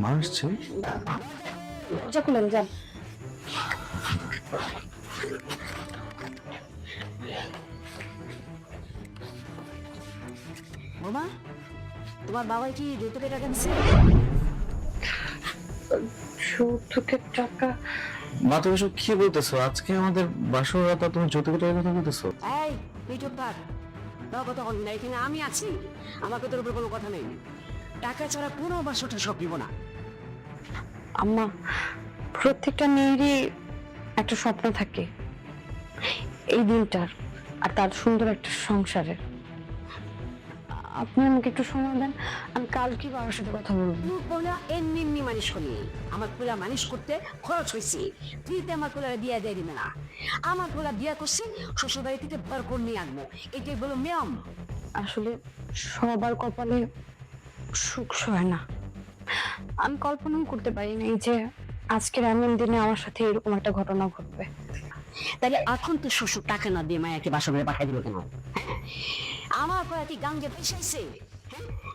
মা আসছে। যা খুলেন যান। মামা, তোমার বাবাই কি যৌতুকের টাকা দিচ্ছে? যৌতুকের টাকা? মা তুমি এসব কি বলতেছো? আজকে আমাদের বাসর রাত আর তুমি যৌতুকের টাকার কথা বলতেছো? এই তুই চুপ থাক। তোর কথা বলবি না, এখানে আমি আছি, আমাকে তোর উপর কোনো কথা নেই। টাকা ছাড়া কোনো বাসটা সব দিব না। আম্মা, প্রত্যেকটা মেয়েরই একটা স্বপ্ন থাকে এই দিনটার, আর তার সুন্দর একটা সংসারের। আপনি আমাকে একটু সময় দেন, আমি কালকে বাবার সাথে কথা বলবো। মুখ বলা এমনি এমনি মানুষ করি। আমার পোলা মানুষ করতে খরচ হয়েছে, তুইতে আমার পোলারে বিয়া দিয়ে দিবে না। আমার পোলা বিয়া করছে, শ্বশুর বাড়ি থেকে বার করে নিয়ে আনবো, এটাই বলো মেয়ম। আসলে সবার কপালে সুখ সয় না। আমি কল্পনাও করতে পারি নাই যে আজকের এমন দিনে আমার সাথে এরকম একটা ঘটনা ঘটবে। তাহলে এখন তো শ্বশুর টাকা না দিয়ে মায়াকে বাসরে পাঠাই দিল কেন? আমার পোলা কি গাঙ্গে ভেসেছে?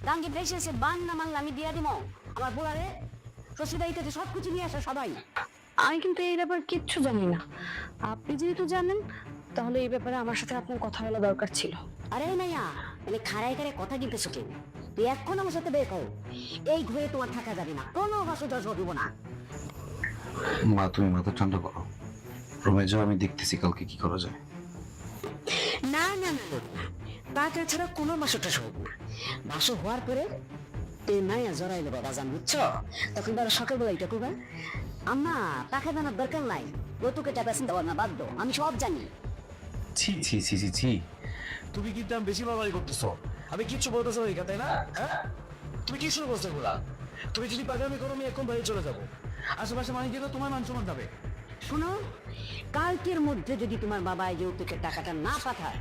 গাঙ্গে ভেসেছে, বান না মানলে আমি দিয়া দিব আমার পোলারে। শ্বশুর বাড়ি থেকে সবকিছু নিয়ে আসে সবাই। আমি কিন্তু এই ব্যাপারে কিচ্ছু জানি না। আপনি যেহেতু জানেন, তাহলে এই ব্যাপারে আমার সাথে আপনার কথা বলা দরকার ছিল। আরে নাইয়া, মানে খাড়াই খাড়াই কথা কিনতেছো কেন? তুই এখন আমার সাথে বের কর, এই ঘরে তোমার থাকা যাবে না, কোনো বাসটা দিব না। মা তুমি মাথা ঠান্ডা করো, রুমে যাও, আমি দেখতেছি কালকে কি করা যায়। না না না, টাকা ছাড়া কোনো বাসটা সব না। বাস হওয়ার পরে তুই নাইয়া জড়াই দেবো বাজান, বুঝছো? তখন ধরো সকালবেলা এটা করবা, আম্মা টাকা জানার দরকার নাই, যৌতুকে টাকা চিন্তা ভাবনা বাদ দাও, আমি সব জানি। ছি ছি ছি ছি ছি, তুমি কিন্তু আমি বেশি বাড়াবাড়ি করতেছো। আমি কিচ্ছু বলতেছো না, তাই না? হ্যাঁ, তুমি কি শুরু করছো এগুলা? তুমি যদি পাগলামি করো আমি এখন বাইরে চলে যাবো। আশেপাশে মানে গেলে তোমার মান সম্মান যাবে। শোনো, কালকের মধ্যে যদি তোমার বাবা এই যৌতুকের টাকাটা না পাঠায়,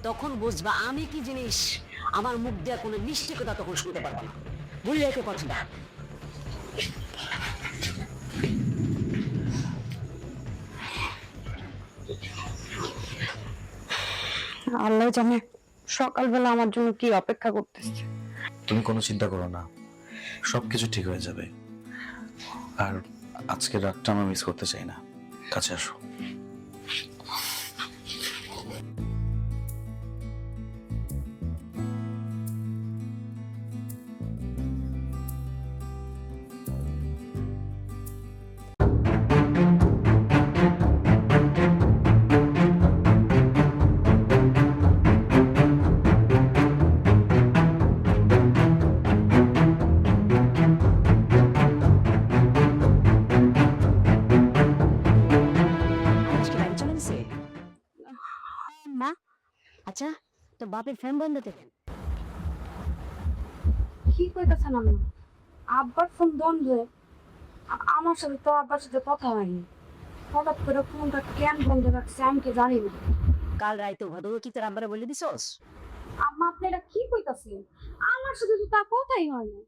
তখন বুঝবা আমি কি জিনিস। আমার মুখ দেওয়া কোনো মিষ্টি কথা তখন শুনতে পারবা না, বুঝলে একে কথাটা? আল্লাহ জানে সকালবেলা আমার জন্য কি অপেক্ষা করতেছে। তুমি কোনো চিন্তা করো না, সবকিছু ঠিক হয়ে যাবে। আর আজকের রাতটা আমরা মিস করতে চাই না, কাছে আসো। আজকে বাড়ি চলে গেছে? না, আচ্ছা, তো বাপের ফ্যান বন্ধ দেবেন? কি কইতাছেন আম্মা? আব্বার ফোন বন্ধ? আমার সাথে তো আব্বার সাথে কথা হয়নি। হঠাৎ করে ফোনটা কেন বন্ধ রাখছে আমি কি জানি না। কাল রাইতে ঘটনা কি তোর আব্বারে বলে দিছস? আম্মা, আপনি এটা কি কইতাছেন? আমার সাথে তো তার কথাই হয় না।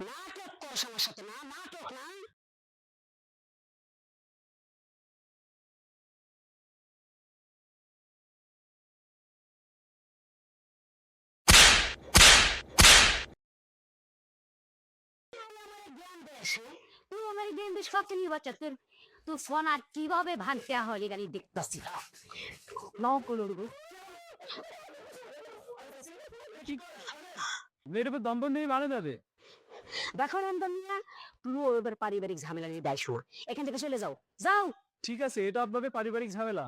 নাটক করছ আমার সাথে, না নাটক না। তুই আমার জ্ঞান দিস সব চিনি বাচ্চা, তোর ফোন আর কিভাবে ভাঙতে হয় গাড়ি দেখতেছি নাও করো। মেয়ের উপর দম্বর নেই মানে যাবে। দেখো না, পুরো এবার পারিবারিক ঝামেলা নিয়ে দেয় শোনা, এখান থেকে চলে যাও, যাও। ঠিক আছে, এটা আপনাদের পারিবারিক ঝামেলা,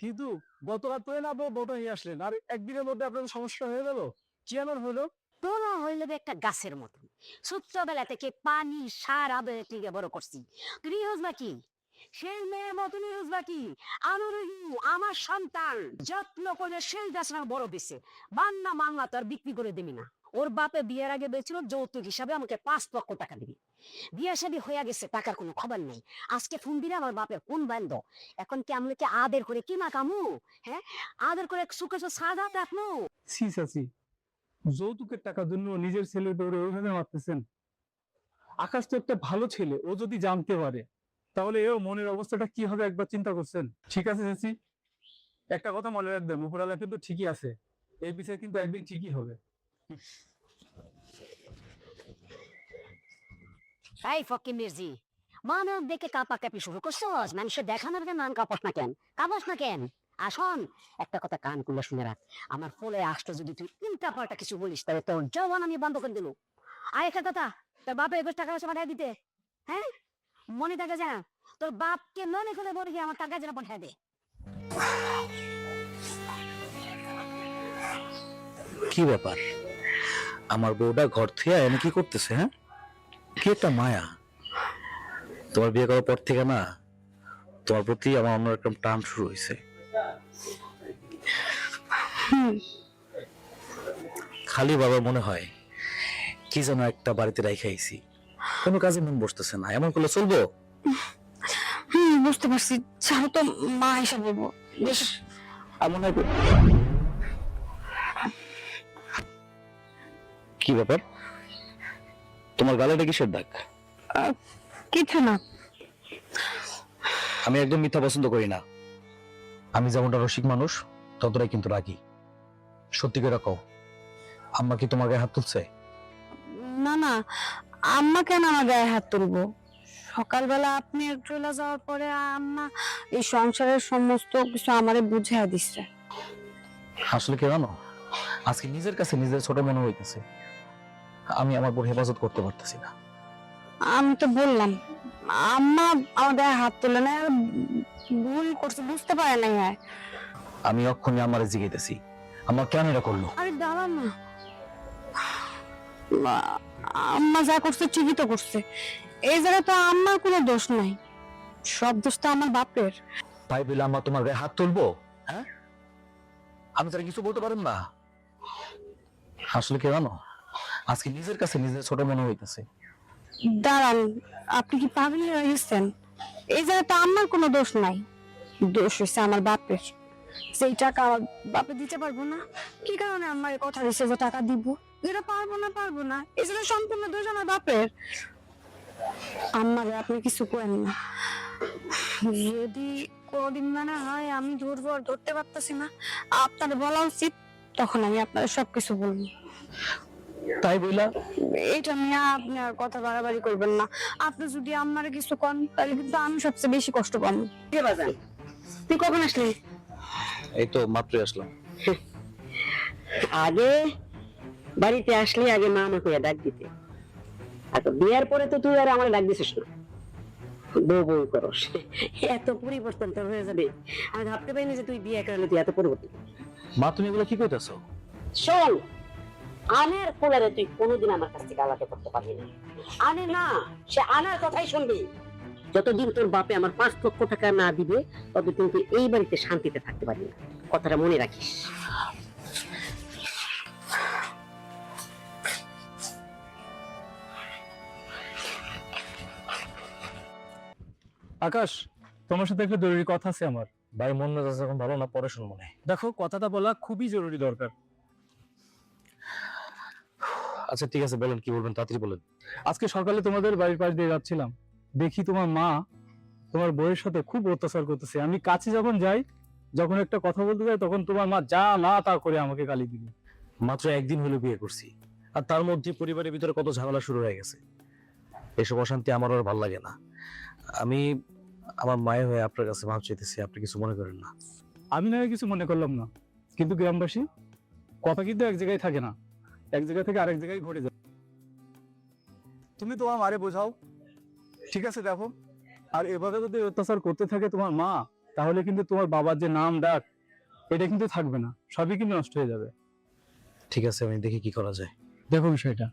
কিন্তু গত রাত করে না আপনার বউটা নিয়ে আসলেন, আর একদিনের মধ্যে আপনাদের সমস্যা হয়ে গেল। কি এমন হলো? তোরা হইলে একটা গাছের মতন, ছোট্টবেলা থেকে পানি সার আদরে থেকে বড় করছি। তুই ইউজ বাকি সেই মেয়ের মতন ইউজ বাকি। আমার সন্তান যত্ন করে সেই গাছ বড় দিছে, বান্না মাংলা তো আর বিক্রি করে দিবি না। ওর বাপে বিয়ের আগে বেছিল যৌতুক হিসাবে আমাকে 5 লক্ষ টাকা দিবি। বিয়ে শাদী হয়ে গেছে, টাকার কোনো খবর নেই। আজকে ফোন দিলে আমার বাপের কোন বান্ধ, এখন কি আমরা কি আদের করে কি না কামু? হ্যাঁ, আদের করে সুখে সাদা দেখলো। ছি চাচি, যৌতুকের টাকার জন্য নিজের ছেলের উপরে ওইভাবে মারতেছেন। আকাশ তো একটা ভালো ছেলে, ও যদি জানতে পারে তাহলে এও মনের অবস্থাটা কি হবে একবার চিন্তা করছেন? ঠিক আছে চাচি, একটা কথা মনে রাখবেন, উপরালা কিন্তু ঠিকই আছে, এই বিষয়ে কিন্তু একদিন ঠিকই হবে। তাই ফকির মির্জি মানব দেখে কাপা কাপি শুরু করছস, মানুষের দেখানোর জন্য মান কাপস না কেন? কাপস না কেন? আসন, একটা কথা কান খুলে শুনে রাখ, আমার ফলে আসতো যদি তুই উল্টা পাল্টা কিছু বলিস তাহলে তোর জবান আমি বন্ধ করে দিল। আর একটা কথা, তোর বাপে 21 টাকা পয়সা পাঠিয়ে দিতে, হ্যাঁ মনে থাকে যা, তোর বাপকে মনে করে বলে গিয়ে আমার টাকা যেন পাঠিয়ে দে। কি ব্যাপার, আমার বউটা ঘর থেকে এনে কি করতেছে? হ্যাঁ, কি একটা মায়া। তোমার বিয়ে করার পর থেকে না তোমার প্রতি আমার অন্যরকম টান শুরু হয়েছে। খালি বাবার মনে হয় কি যেন একটা বাড়িতে রাইখাইছি, কোনো কাজে মন বসতেছে না। এমন করলে চলবো? বুঝতে পারছি, ছাড়ো তো, মা এসে বলবো। বেশ, এমন হয় কি ব্যাপার, তোমার গালে এটা কিসের দাগ? কিছু না। আমি একদম মিথ্যা পছন্দ করি না। আমি যেমনটা রসিক মানুষ ততটাই কিন্তু রাগি। সত্যি করে কও, আম্মা কি তোমার গায়ে হাত তুলছে? না না, আম্মা কেন আমার গায়ে হাত তুলবো? সকালবেলা আপনি চলে যাওয়ার পরে আম্মা এই সংসারের সমস্ত কিছু আমারে বুঝিয়ে দিচ্ছে। আসলে কি জানো, আজকে নিজের কাছে নিজের ছোট মনে হইতেছে। আমি আমার বোর হেফাজত করতে পারতেছি না। আমি তো বললাম, আম্মা আমার গায়ে হাত তুলে না, ভুল করছে, বুঝতে পারে নাই। আমি অক্ষণে আমারে জিগাইতেছি, আমার কেন এটা করলো? আরে দাঁড়ান না, আম্মা যা করছে ঠিকই তো করছে। এই জায়গায় তো আম্মার কোনো দোষ নাই, সব দোষ তো আমার বাপের। তাই বলে আমার তোমার গায়ে হাত তুলবো? হ্যাঁ, আমি তারা কিছু বলতে পারেন না। আসলে কি জানো, আজকে নিজের কাছে নিজের ছোট মনে হইতেছে। দাঁড়ান, আপনি কি পাগল হয়ে গেছেন? এই জায়গায় তো আমার কোনো দোষ নাই, দোষ হচ্ছে আমার বাপের। সেই টাকা আমার বাপে দিতে পারবো না, কি কারণে আমার কথা দিচ্ছে যে টাকা দিব, যেটা পারবো না, এই জন্য সম্পূর্ণ দোষ আমার বাপের। আমারে আপনি কিছু করেন না, যদি কোনদিন মানে হয় আমি ধরবো আর ধরতে পারতেছি না, আপনার বলা উচিত, তখন আমি আপনার সবকিছু বলবো। তাই বইলা এটা নিয়ে আপনি আর কথা বাড়াবাড়ি করবেন না। আপনি যদি আমার কিছু কন তাহলে কিন্তু আমি সবচেয়ে বেশি কষ্ট পাবো। কে বাজান, তুই কখন আসলি? এই তো মাত্রই আসলাম। আগে বাড়িতে আসলে আগে মা আমাকে ডাক দিতে, আর তো বিয়ার পরে তো তুই আর আমার ডাক দিছিস না, বউ বউ করস। এত পরিবর্তন তোর হয়ে যাবে, আমি ভাবতে পারিনি যে তুই বিয়ে করলে তুই এত পরিবর্তন। মা, তুমি এগুলো কি কইতাছো? শোন, আনের কোলারে তুই কোনোদিন আমার কাছ থেকে আলাদা করতে পারবি না। আনে না, সে আনার কথাই শুনবি। যতদিন তোর বাপে আমার 5 লক্ষ টাকা না দিবে ততদিন তুই এই বাড়িতে শান্তিতে থাকতে পারবি না, কথাটা মনে রাখিস। আকাশ, তোমার সাথে একটা জরুরি কথা আছে আমার। ভাই, মন মেজাজ এখন ভালো না, পরে শুনবো না। দেখো, কথাটা বলা খুবই জরুরি দরকার। আচ্ছা ঠিক আছে, বলেন কি বলবেন, তাড়াতাড়ি বলেন। আজকে সকালে তোমাদের বাড়ির পাশ দিয়ে যাচ্ছিলাম, দেখি তোমার মা তোমার বউয়ের সাথে খুব অত্যাচার করতেছে। আমি কাছে যখন যাই, যখন একটা কথা বলতে যাই, তখন তোমার মা যা না তা করে আমাকে গালি দিল। মাত্র একদিন হলো বিয়ে করছি, আর তার মধ্যে পরিবারের ভিতরে কত ঝামেলা শুরু হয়ে গেছে। এসব অশান্তি আমার আর ভালো লাগে না। আমি আমার মায়ের হয়ে আপনার কাছে মাপ চাইতেছি, আপনি কিছু মনে করেন না। আমি না হয় কিছু মনে করলাম না, কিন্তু গ্রামবাসী কথা কিন্তু এক জায়গায় থাকে না, এক জায়গা থেকে আরেক জায়গায় ঘটে যায়। তুমি তোমার মারে বোঝাও, ঠিক আছে? দেখো, আর এভাবে যদি অত্যাচার করতে থাকে তোমার মা, তাহলে কিন্তু তোমার বাবার যে নাম ডাক এটা কিন্তু থাকবে না, সবই কিন্তু নষ্ট হয়ে যাবে। ঠিক আছে, আমি দেখি কি করা যায়। দেখো বিষয়টা।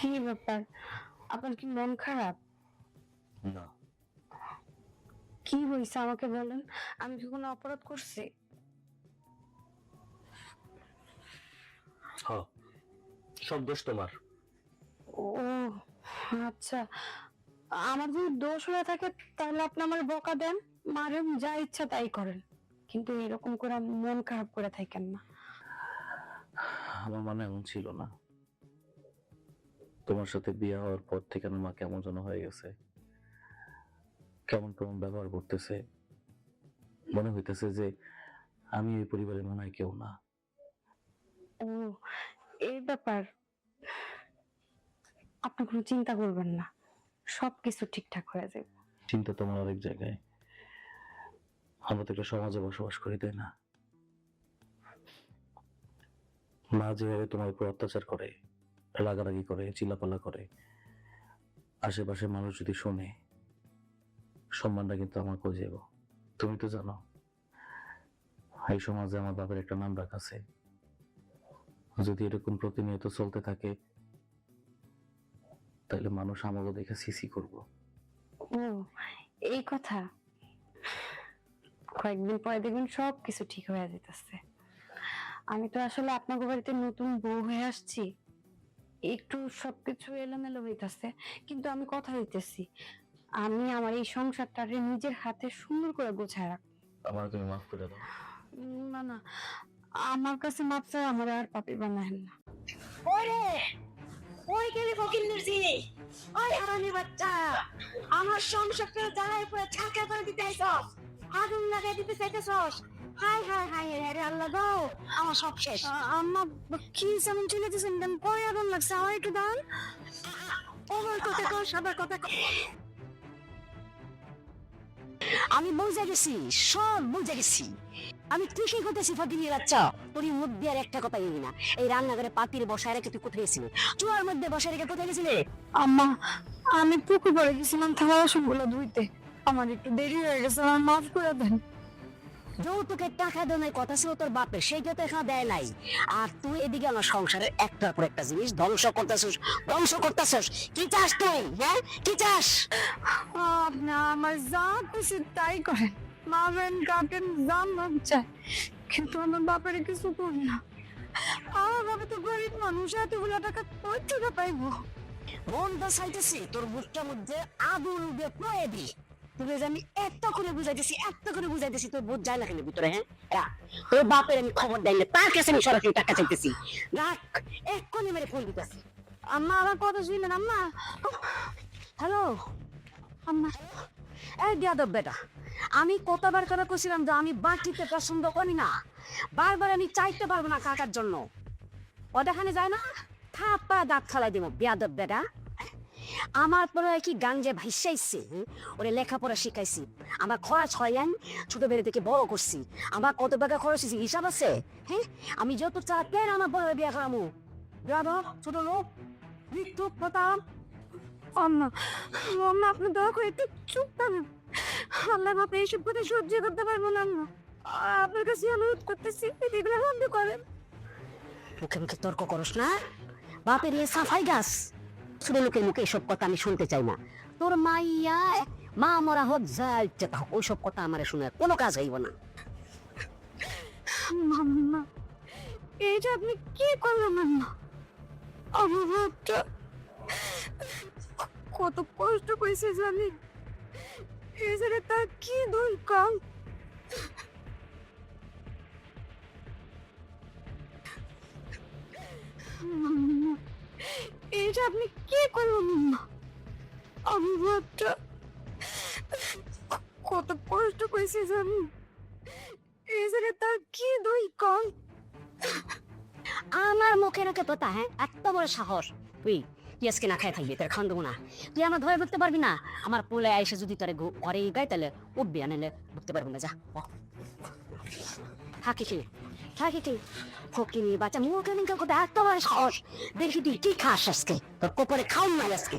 কি ব্যাপার, আপনার কি মন খারাপ? না, কি হয়েছে আমাকে বলেন, আমি কি কোনো অপরাধ করছি? হ্যাঁ, সব দোষ তোমার। ও আচ্ছা, আমার যদি দোষ হয়ে থাকে তাহলে আপনি আমার বকা দেন, মারেন, যা ইচ্ছা তাই করেন, কিন্তু এরকম করে মন খারাপ করে থাকেন না। আমার মানে এমন ছিল না। তোমার সাথে বিয়ে হওয়ার পর থেকে আমার মা কেমন যেন হয়ে গেছে, কেমন কেমন ব্যবহার করতেছে। মনে হইতেছে যে আমি এই পরিবারের মনে হয় কেউ না। ও, এই ব্যাপার। আপনি কোনো চিন্তা করবেন না, সবকিছু ঠিকঠাক হয়ে যাবে। চিন্তা তোমার আরেক জায়গায়, আমরা তো একটা সমাজে বসবাস করি, তাই না? মা যেভাবে তোমার উপর অত্যাচার করে, রাগারাগি করে, চিল্লাপাল্লা করে, আশেপাশে মানুষ যদি শোনে, সম্মানটা কিন্তু আমার কই যাব। তুমি তো জানো এই সমাজে আমার বাবার একটা নাম ডাক আছে। যদি এরকম প্রতিনিয়ত চলতে থাকে তাহলে মানুষ আমাকে দেখে সিসি করবো। ও, এই কথা। কয়েকদিন পরে দেখবেন সবকিছু ঠিক হয়ে যেতেছে। আমি তো আসলে আপনাদের বাড়িতে নতুন বউ হয়ে আসছি, একটু সবকিছু এলোমেলো হইতাছে, কিন্তু আমি কথা দিতেছি আমি আমার এই সংসারটারে নিজের হাতে সুন্দর করে গোছায় রাখবো। আমার তুমি মাফ করে দাও। না না, আমার কাছে মাপ চাই, আমার আর পাপি বানায় না। ওরে ওই গেলি ফকির নির্জি, ওই হারামি বাচ্চা, আমার সংসারটা জ্বালায় পুরো ছাকা করে দিতে আইছস, আগুন লাগাই দিতে চাইতেছস। হাই হাই হাই রে আল্লাহ গো, আমার সব শেষ। আম্মা, কি যেমন চলে দিয়েছেন, পরে আগুন লাগছে, আমার একটু দাঁড়ান। ওর কথা কর, সবার কথা কর। আমি বুঝে গেছি, সব বুঝে গেছি। আমি ঠিকই করতেছি ফকির বাচ্চা, তোর মধ্যে আর একটা কথা এই না। এই রান্নাঘরে পাতির বসায় রেখে তুই কোথায় গেছিলি? চুয়ার মধ্যে বসায় রেখে কোথায় গেছিলে? আম্মা, আমি পুকুর পরে গেছিলাম থালা বাসনগুলো ধুইতে, আমার একটু দেরি হয়ে গেছে, আমার মাফ করে দেন। যৌতুকের টাকা দেওয়ার কথা ছিল তোর বাপের, সেইটা তো এখানে দেয় নাই। আর তুই এদিকে আমার সংসারের একটার পর একটা জিনিস ধ্বংস করতেছিস, ধ্বংস করতেছিস। কি চাস তুই? হ্যাঁ, কি চাস? আপনি আমার যা খুশি তাই করেন, মারেন কাটেন যা মন চায়, কিন্তু আমার বাপের কিছু কর না। আমার বাবা তো গরিব মানুষ, এতগুলো টাকা কই থেকে পাইবো? মনটা চাইতেছি তোর বুকটার মধ্যে আগুন দিয়ে পয়ে দি। তুই যে আমি এত করে বুঝাইতেছি, এত করে বুঝাইতেছি, তোর বোধ যায় না কেন ভিতরে? হ্যাঁ, তোর বাপের আমি খবর দেয় না, তার কাছে আমি সরাসরি টাকা চাইতেছি। রাখ, এক্ষুনি মেরে ফোন দিতেছি। আম্মা, আমার কথা শুনলেন? আম্মা, হ্যালো আম্মা, এই বিয়াদব বেটা, আমি কতবার করে কইছিলাম যে আমি বাকিতে পছন্দ করি না, বারবার আমি চাইতে পারবো না কাকার জন্য। ও দেখানে যায় না, থাপ্পা দাঁত খালাই দিব। বিয়াদব বেটা, আমার পরে কি গাঞ্জে ভাইসাইছে, ওরে লেখাপড়া শিখাইছি, আমার খরচ হয় আন, ছোট বেড়ে থেকে বড় করছি, আমার কত টাকা খরচ হয়েছে হিসাব আছে? হ্যাঁ, আমি যত চাতেন আমার বড় বিয়া করামু। বিয়াদব ছোট লোক, মৃত্যু প্রতাপ। আম্মা, আম্মা, আপনি দয়া করে একটু চুপ থাকুন। আল্লাহ বাপে এইসব কথা সহ্য করতে পারবো না আম্মা। আপনার কাছে অনুরোধ করতেছি, এগুলো বন্ধ করেন। মুখে মুখে তর্ক করস না, বাপের এ সাফাই গাছ। ছোট লোকের মুখে এসব কথা আমি শুনতে চাই না। তোর মাইয়া মা মরা হোক, যা ইচ্ছে তা হোক, ওইসব কথা আমার শুনে কোনো কাজ হইব না। মাম্মা, এইটা আপনি কি করলেন আম্মা? আমার বাপটা কত কষ্ট করেছে জানি, এছাড়া তার কি দোষ কাম? মাম্মা, এইটা আপনি কি করলেন আম্মা? আমার বাপটা কত কষ্ট করেছে জানি, এছাড়া তার কি দোষ কাম? আমার মুখে নাকে তোতা, হ্যাঁ, এত বড় সাহস! তুই তুই আজকে না খাই থাকবি, তোর খান দেবো না। তুই আমার ধরে ঢুকতে পারবি না। আমার পোলে এসে যদি তোর ঘরে গাই তাহলে উঠবি, আনলে ঢুকতে পারবি না। যা থাকি কি থাকি কি ফকিনি বাচ্চা, মুখে নিকে কথা এত বড় সাহস! দেখি তুই কি খাস আজকে, তোর কোপরে খাওন নাই আজকে।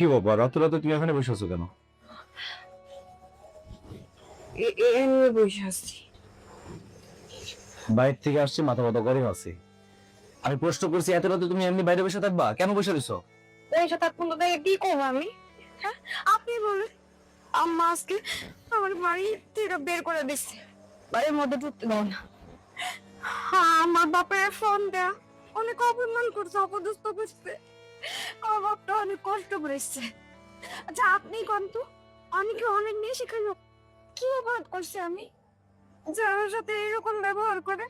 কি বাবা, রাতে রাতে তুমি এখানে বসে আছো কেন? এমনি বসে আছি। বাইরে থেকে আসছি, মাথা ব্যথা করে আছে। আমি প্রশ্ন করছি, এত রাতে তুমি এমনি বাইরে বসে থাকবা কেন? বসে রইছো? বসে থাকবো না, দেখে কি করবো আমি? হ্যাঁ, আপনি বলেন। আম্মা আজকে আমার বাড়ি থেকে বের করে দিচ্ছে। বাড়ির মধ্যে ঢুকতে দাও না। হ্যাঁ, আমার বাপের ফোন দেয়া অনেক অপমান করছে, অপদস্থ করছে। আমার বাপটা অনেক কষ্ট করেছে। আচ্ছা আপনি কোন তো, অনেকে অনেক নিয়ে সেখানে কি অপরাধ করছে আমি, যার সাথে এরকম ব্যবহার করে?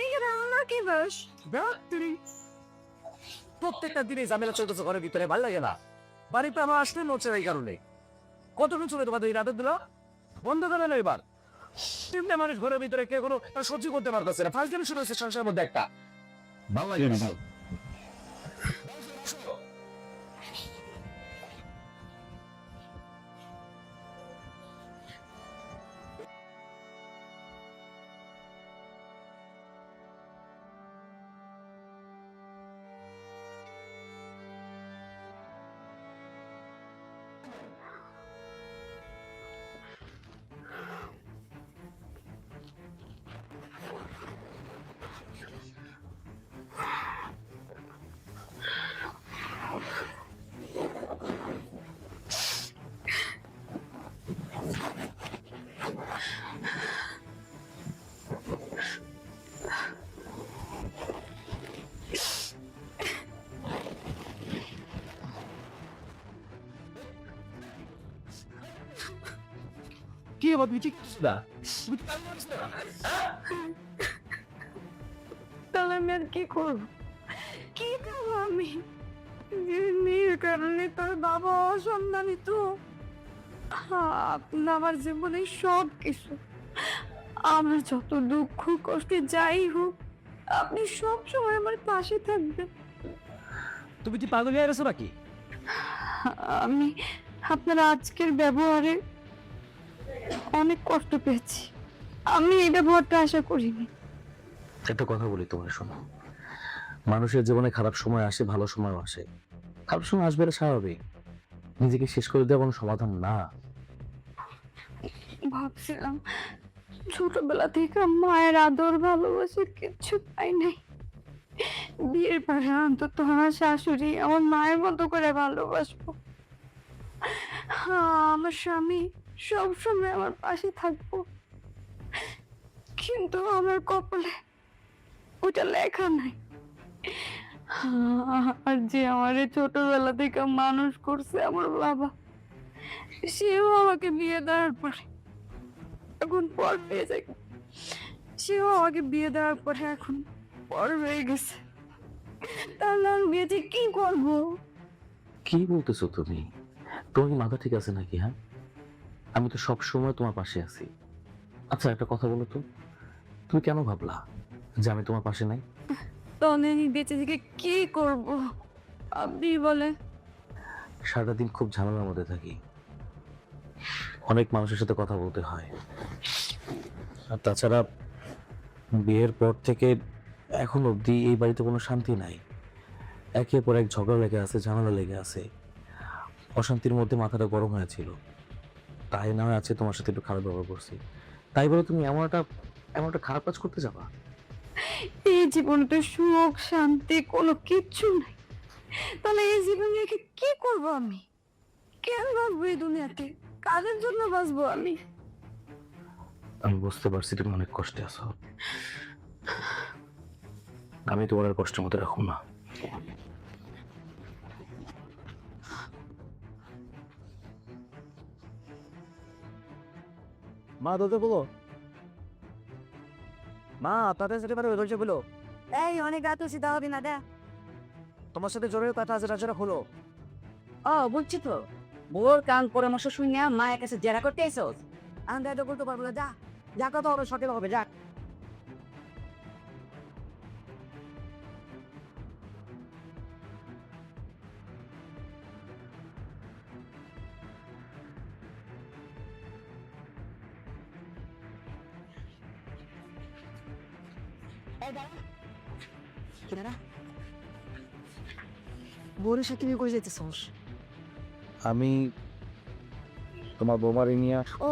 এইখানে আমার কি দোষ? প্রত্যেকটা দিনে ঝামেলা চলতেছে ঘরের ভিতরে, ভালো লাগে না। বাড়িতে আমার আসলে নড়ছে এই কারণে। কতটুকু চলে তোমাদের এই রাতের দিল বন্ধ করে না এবার। তিনটে মানুষ ঘরের ভিতরে কে কোনো সহ্য করতে পারতেছে না। ফার্স্ট টাইম শুরু হচ্ছে সংসারের মধ্যে একটা ভালো লাগে না ভালো। কি আবার তুই ঠিক করছিস না? তুমি কি কাজ করিস না? তাহলে আমি আর কি করবো? কি করবো আমি? যে মেয়ের কারণে তোর বাবা অসন্তানিত। আপনি আমার জীবনে সব কিছু। আমার যত দুঃখ কষ্টে যাই হোক, আপনি সব সময় আমার পাশে থাকবেন। তুমি কি পাগল হয়ে গেছো নাকি? আমি আপনার আজকের ব্যবহারে অনেক কষ্ট পেয়েছি। আমি এই ব্যবহারটা আশা করিনি। একটা কথা বলি তোমার, শোনো, মানুষের জীবনে খারাপ সময় আসে, ভালো সময়ও আসে। খারাপ সময় আসবে, এটা স্বাভাবিক। নিজেকে শেষ করে দেওয়া কোনো সমাধান না। ভাবছিলাম ছোটবেলা থেকে মায়ের আদর ভালোবাসা কিছু পাই নাই, বিয়ের পরে অন্তত আমার শাশুড়ি আমার মায়ের মতো করে ভালোবাসবো। আমার স্বামী সবসময় আমার পাশে থাকবো, কিন্তু আমার কপালে ওটা লেখা নাই। আর যে আমারে ছোটবেলা থেকে মানুষ করছে আমার বাবা, সেও আমাকে বিয়ে দেওয়ার পরে এখন পর পেয়ে যায়। সেও আমাকে বিয়ে দেওয়ার পরে এখন পর হয়ে গেছে। তাহলে আমি বিয়েতে কি করবো? কি বলতেছো তুমি? তোমার কি মাথা ঠিক আছে নাকি? হ্যাঁ, আমি তো সব সময় তোমার পাশে আছি। আচ্ছা একটা কথা বলো তো, তুমি কেন ভাবলা যে আমি তোমার পাশে নাই? তাহলে আমি বেঁচে থেকে কি করব আপনি বলেন। সারাটা দিন খুব ঝামেলার মধ্যে থাকি, অনেক মানুষের সাথে কথা বলতে হয়। আর তাছাড়া বিয়ের পর থেকে এখন অবধি এই বাড়িতে কোনো শান্তি নাই। একের পর এক ঝগড়া লেগে আছে, ঝামেলা লেগে আছে। অশান্তির মধ্যে মাথাটা গরম হয়েছিল, তাই না হয় আছে তোমার সাথে একটু খারাপ ব্যবহার করছি। তাই বলে তুমি এমন একটা খারাপ কাজ করতে যাবা? এই জীবনে তো সুখ শান্তি কোনো কিচ্ছু নাই। তাহলে এই জীবন রেখে কি করব আমি? কেন বাঁচবো এই দুনিয়াতে? কাদের জন্য বাঁচবো আমি? আমি বুঝতে পারছি তুমি অনেক কষ্টে আছো। আমি তোমার আর কষ্টের মধ্যে রাখুন না। মা দাদা বলো, মা তাদের সাথে মানে ধৈর্য বলো। এই অনেক রাত হচ্ছে, দাও না দে। তোমার সাথে জরুরি কথা আছে, রাজারা হলো। ও বুঝছি তো, বোর কান পরামর্শ শুনে মায়ের কাছে জেরা করতে এসো। আমি তো করতে পারবো না, যা যা কথা হবে সঠিক হবে, যা। বোরের সাথে বিয়ে করে যেতেছস? আমি তোমার বৌমারি নিয়ে ও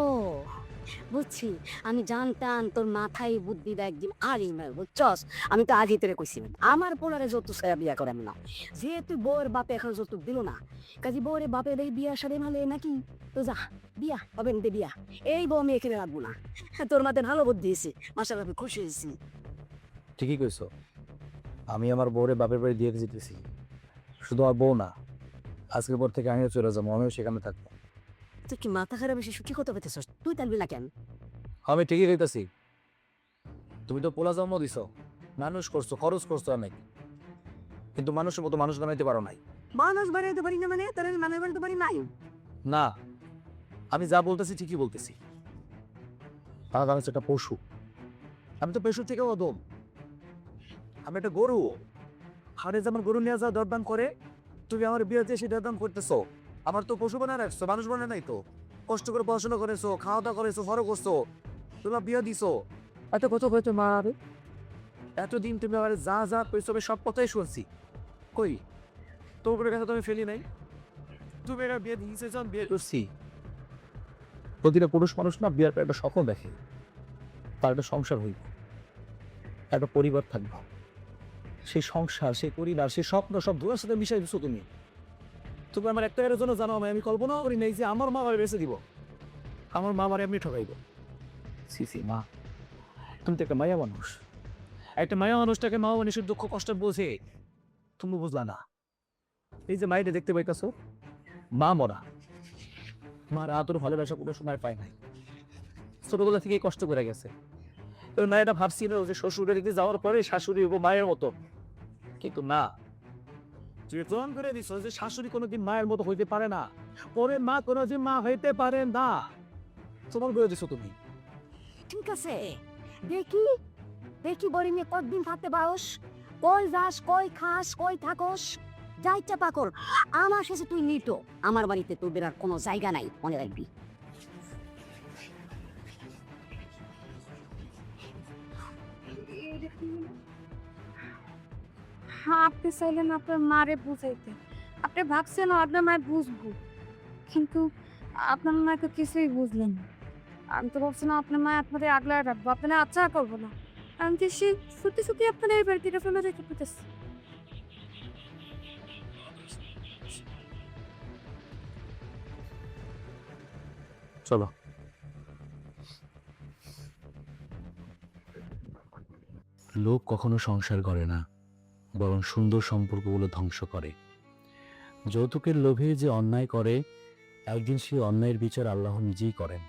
বুঝছি, আমি জানতাম তোর মাথায় বুদ্ধি দেয় একদিন আর বুঝছস। আমি তো আজ ভিতরে কইছিলাম আমার পোলারে যৌতুক ছাড়া বিয়া করে না, যেহেতু বউয়ের বাপে এখন যৌতুক দিল না, কাজে বউয়ের বাপে দেখি বিয়ার সাথে ভালো নাকি তো যা বিয়া হবে না বিয়া, এই বউ আমি এখানে রাখবো না। তোর মাথায় ভালো বুদ্ধি হয়েছে, মাসাল আমি খুশি হয়েছি। ঠিকই কইছো, আমি আমার বউরে বাপের বাড়ি দিয়ে যেতেছি। শুধু আর বউ না, আজকের পর থেকে আমিও চলে যাবো, আমিও সেখানে থাকবো। তুই কি মাথা খারাপ এসে সুখী কথা পেতেছস? তুই টানবি না কেন? আমি ঠিকই কইতাছি, তুমি তো পোলা জন্ম দিছো, মানুষ করছো, খরচ করছো অনেক, কিন্তু মানুষের মতো মানুষ বানাইতে পারো নাই। মানুষ বানাইতে পারি না মানে তোর মানুষ বানাইতে পারি নাই? না, আমি যা বলতেছি ঠিকই বলতেছি। আমার হচ্ছে একটা পশু, আমি তো পশুর থেকেও অদম। আমি একটা গরু, হাড়ে যেমন গরু নিয়ে যা দরদাম করে, তুমি আমার বিয়ে দিয়ে সেই দরদাম করতেছো। আমার তো পশু বানায় রাখছো, মানুষ বানায় নাই তো। কষ্ট করে পড়াশোনা করেছো, খাওয়া দাওয়া করেছো, বড় করছো, তোমার বিয়ে দিছো, এত কত হয়েছে মা। এতদিন তুমি আমার যা যা পেয়েছো আমি সব কথাই শুনছি। কই তোমার কাছে তো আমি ফেলি নাই। তুমি এটা বিয়ে দিয়েছে যখন বিয়ে করছি। প্রতিটা পুরুষ মানুষ না বিয়ের পর একটা স্বপ্ন দেখে, তার একটা সংসার হইব, একটা পরিবার থাকবে। সেই সংসার, সেই পরিবার, সেই স্বপ্ন সব ধোয়ার সাথে মিশাই দিচ্ছ তুমি। তুমি আমার একটা এর জন্য জানো, আমি কল্পনাও করি নাই যে আমার মা বাড়ি বেঁচে দিব, আমার মা বাড়ি এমনি ঠকাইব। সি সি মা, তুমি তো একটা মায়া মানুষ, একটা মায়া মানুষটাকে মা মানুষের দুঃখ কষ্ট বোঝে, তুমি বুঝলা না। এই যে মাইটা দেখতে পাইতেছো, মা মরা, মার আদর ভালোবাসা কোনো সময় পায় নাই, ছোটবেলা থেকেই কষ্ট করে গেছে। না এটা ভাবছিল যে শ্বশুরের দিকে যাওয়ার পরে শাশুড়ি হবো মায়ের মতো, কিন্তু না, তুই প্রমাণ করে দিছ যে শাশুড়ি কোনোদিন মায়ের মতো হইতে পারে না, পরে মা কোনোদিন মা হইতে পারে না, প্রমাণ করে দিছো তুমি। ঠিক আছে, দেখি দেখি বড়ি নিয়ে কতদিন থাকতে পারস, কই যাস, কই খাস, কই থাকস, যা ইচ্ছা পাকর। আমার শেষে তুই নিতো, আমার বাড়িতে তোর বেরার কোনো জায়গা নাই, মনে রাখবি। হ্যাঁ, আপনি চাইলেন আপনার মারে বুঝাইতে, আপনি ভাবছেন আপনার মায় বুঝবো, কিন্তু আপনার মায় তো কিছুই বুঝলেন না। আমি তো ভাবছিলাম আপনার মায় আপনাদের আগলায় রাখবো, আপনার আচ্ছা করবো না। আমি তো সে সত্যি সত্যি আপনাদের এই বাড়ি থেকে ফেলে যেতে পেতেছি। চলো। লোক কখনো সংসার করে না, বরং সুন্দর সম্পর্কগুলো ধ্বংস করে। যৌতুকের লোভে যে অন্যায় করে, একদিন সেই অন্যায়ের বিচার আল্লাহ নিজেই করেন।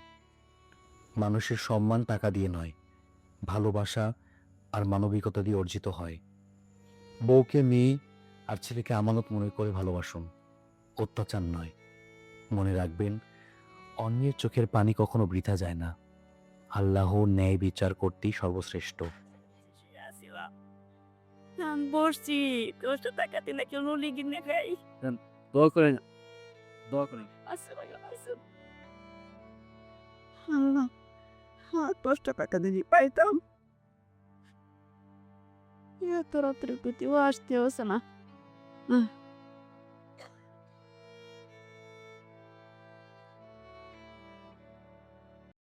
মানুষের সম্মান টাকা দিয়ে নয়, ভালোবাসা আর মানবিকতা দিয়ে অর্জিত হয়। বউকে মেয়ে আর ছেলেকে আমানত মনে করে ভালোবাসুন, অত্যাচার নয়। মনে রাখবেন, অন্যের চোখের পানি কখনো বৃথা যায় না। আল্লাহ ন্যায় বিচার করতেই সর্বশ্রেষ্ঠ। বসছি তোর তো টাকা দিলে কেউ নুলি কিনে খাই। দোয়া করেন, দোয়া করেন। আচ্ছা ভাই, আচ্ছা। আল্লাহ, আর 10 টাকা যদি পাইতাম। এত রাত্রে প্রতিও আসতে হচ্ছে না।